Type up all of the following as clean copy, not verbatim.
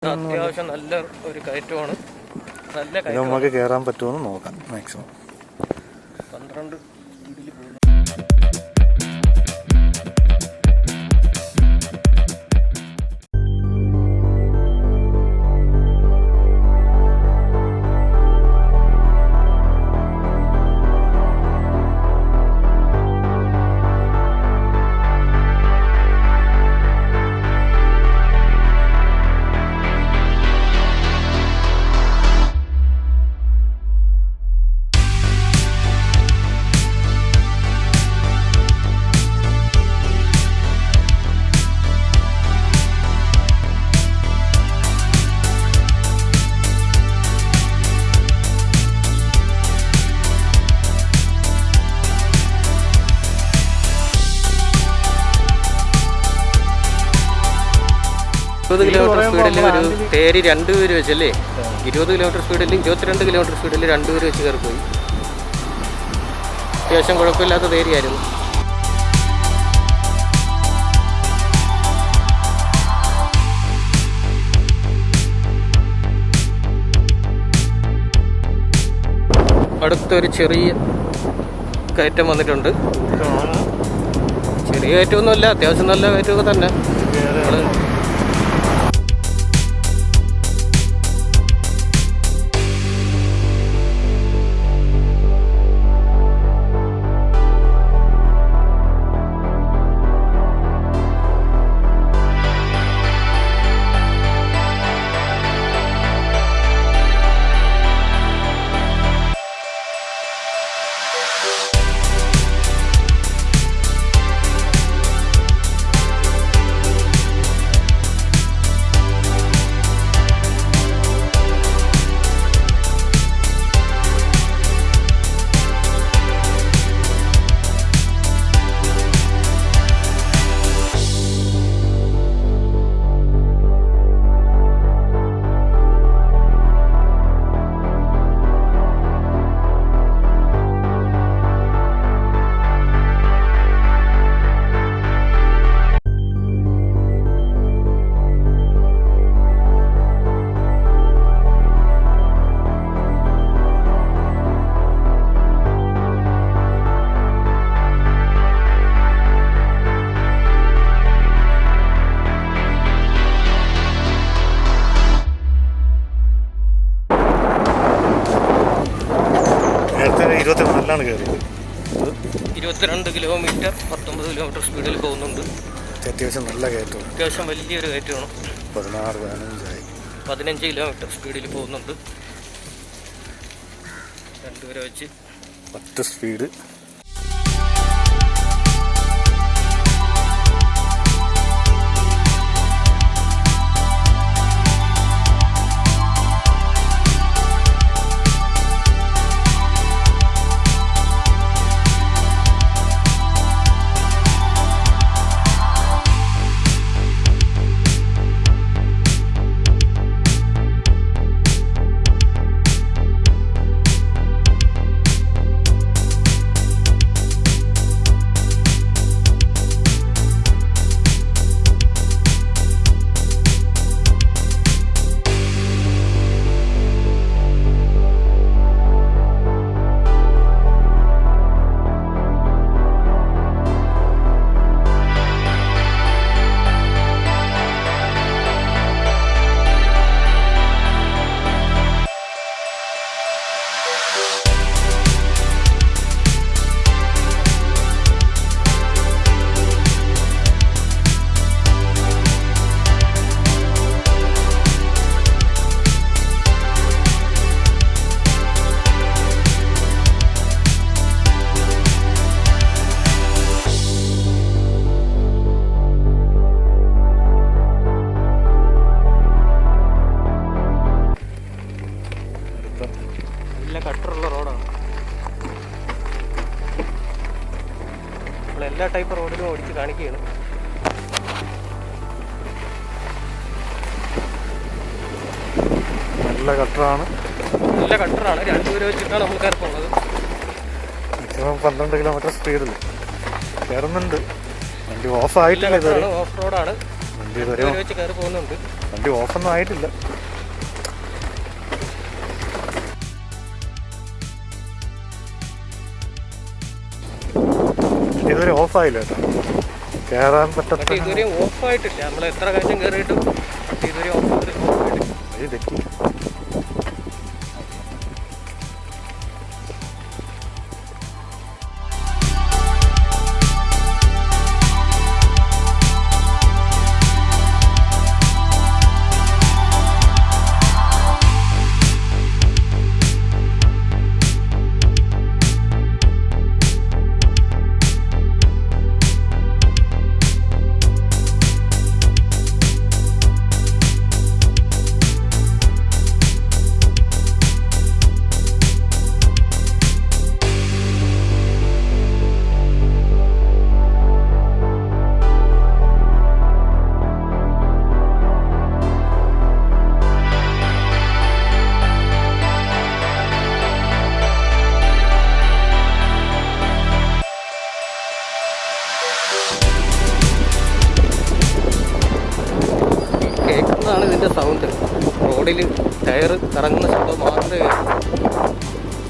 അത്യാവശ്യം നല്ല ഒരു കയറ്റമാണ്. നല്ല കയറ്റം നമുക്ക് കയറാൻ പറ്റുമെന്ന് നോക്കാം. മാക്സിമം 12 സ്പീഡിൽ പോകുന്നു. കിലോമീറ്റർ സ്പീഡിൽ ഒരു തേരി 2 പേര് വെച്ചല്ലേ, 20 കിലോമീറ്റർ സ്പീഡിൽ 22 കിലോമീറ്റർ സ്പീഡിൽ 2 പേര് വെച്ച് കയറി പോയി. അത്യാവശ്യം കുഴപ്പമില്ലാത്ത തേരിയായിരുന്നു. അടുത്തൊരു ചെറിയ കയറ്റം വന്നിട്ടുണ്ട്. ചെറിയ കയറ്റമൊന്നുമല്ല, അത്യാവശ്യം നല്ല കയറ്റമൊക്കെ തന്നെ. കയറിയത് 22 കിലോമീറ്റർ 19 കിലോമീറ്റർ സ്പീഡിൽ പോകുന്നുണ്ട്. അത്യാവശ്യം നല്ല കയറ്റം, അത്യാവശ്യം വലിയൊരു കയറ്റമാണ്. 15 കിലോമീറ്റർ സ്പീഡിൽ പോകുന്നുണ്ട്. 2 പേരെ വെച്ച് 10 സ്പീഡ്. നല്ല കട്ടറുള്ള റോഡാണ്. എല്ലാ ടൈപ്പ് റോഡിലും ഓടിച്ച് കാണിക്കുകയാണ്. നല്ല കട്ടറാണ്. 2 പേര് വെച്ചിട്ടാണ് നമ്മൾ കയറുന്നത്. മാക്സിമം 12 കിലോമീറ്റർ സ്പീഡിൽ കയറുന്നുണ്ട്. വണ്ടി ഓഫ് ആയിട്ടില്ല. ഓഫ് റോഡാണ്. വണ്ടി വെച്ച് കയറി പോകുന്നുണ്ട്. വണ്ടി ഓഫൊന്നും ആയിട്ടില്ല. ഇതുവരെ ഓഫായില്ല കേട്ടോ, കയറാൻ പറ്റത്ത ഇതുവരെ ഓഫായിട്ടില്ല. നമ്മൾ എത്ര കാര്യം കയറിയിട്ടും ഇതുവരെ ഓഫായിട്ടില്ല. കേൾക്കുന്നതാണ് ഇതിൻ്റെ സൗണ്ട്. റോഡിൽ ടയർ കറങ്ങുന്ന ശബ്ദം മാത്രമേ കേൾക്കൂ.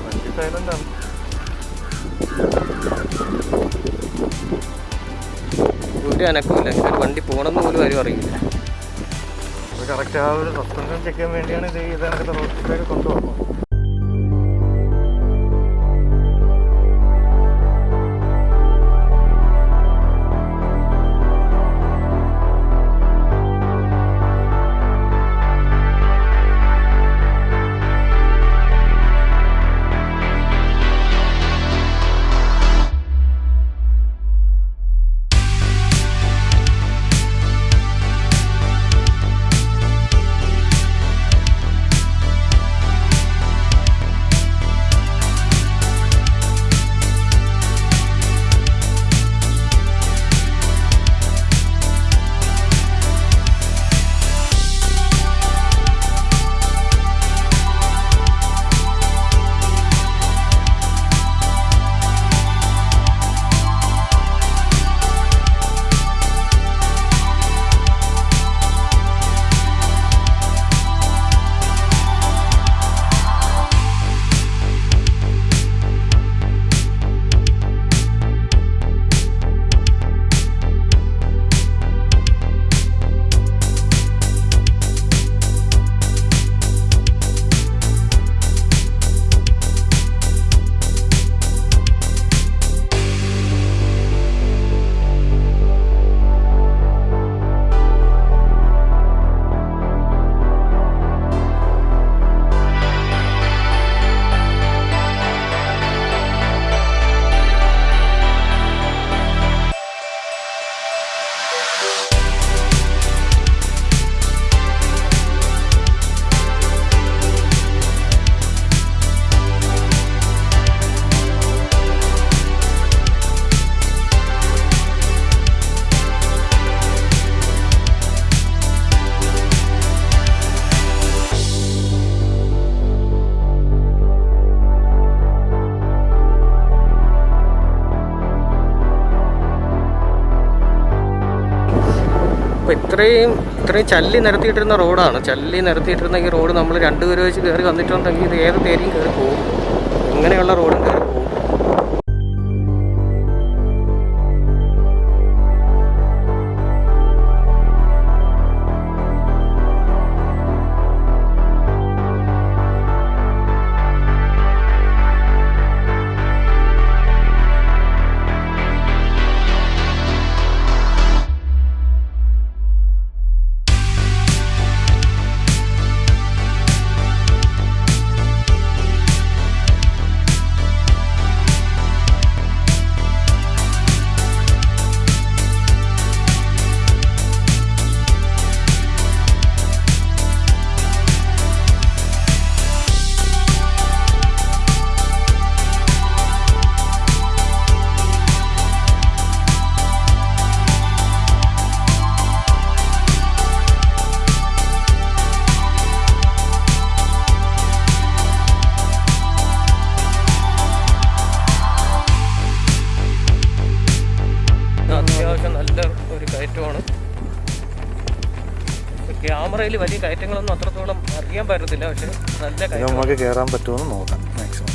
വണ്ടി സൈലൻ്റാണ്. ഒരു അനക്കമില്ല. ഇങ്ങനെ വണ്ടി പോകണമെന്ന് പോലും ആരും അറിയില്ല. അത് കറക്റ്റ് ആ ഒരു സസ്പെൻഷൻ ചെക്ക് ചെയ്യാൻ വേണ്ടിയാണ് ഇത് ഇതേക്കത്തെ റോഡിലേക്ക് കൊണ്ടുപോകുന്നത്. അപ്പോൾ ഇത്രയും ചല്ലി നിരത്തിയിട്ടിരുന്ന റോഡാണ്. ചല്ലി നിരത്തിയിട്ടിരുന്ന ഈ റോഡ് നമ്മൾ 2 പേര് വെച്ച് കയറി വന്നിട്ടുണ്ടെങ്കിൽ ഇത് ഏത് തേരിയും കയറി പോകും. ഇങ്ങനെയുള്ള റോഡും കയറി പോകും. സൈഡിൽ വലിയ കയറ്റങ്ങളൊന്നും അത്രത്തോളം അറിയാൻ പറ്റത്തില്ല, പക്ഷേ നല്ല കയറ്റം നമുക്ക് കയറാൻ പറ്റുമെന്ന് നോക്കാം മാക്സിമം.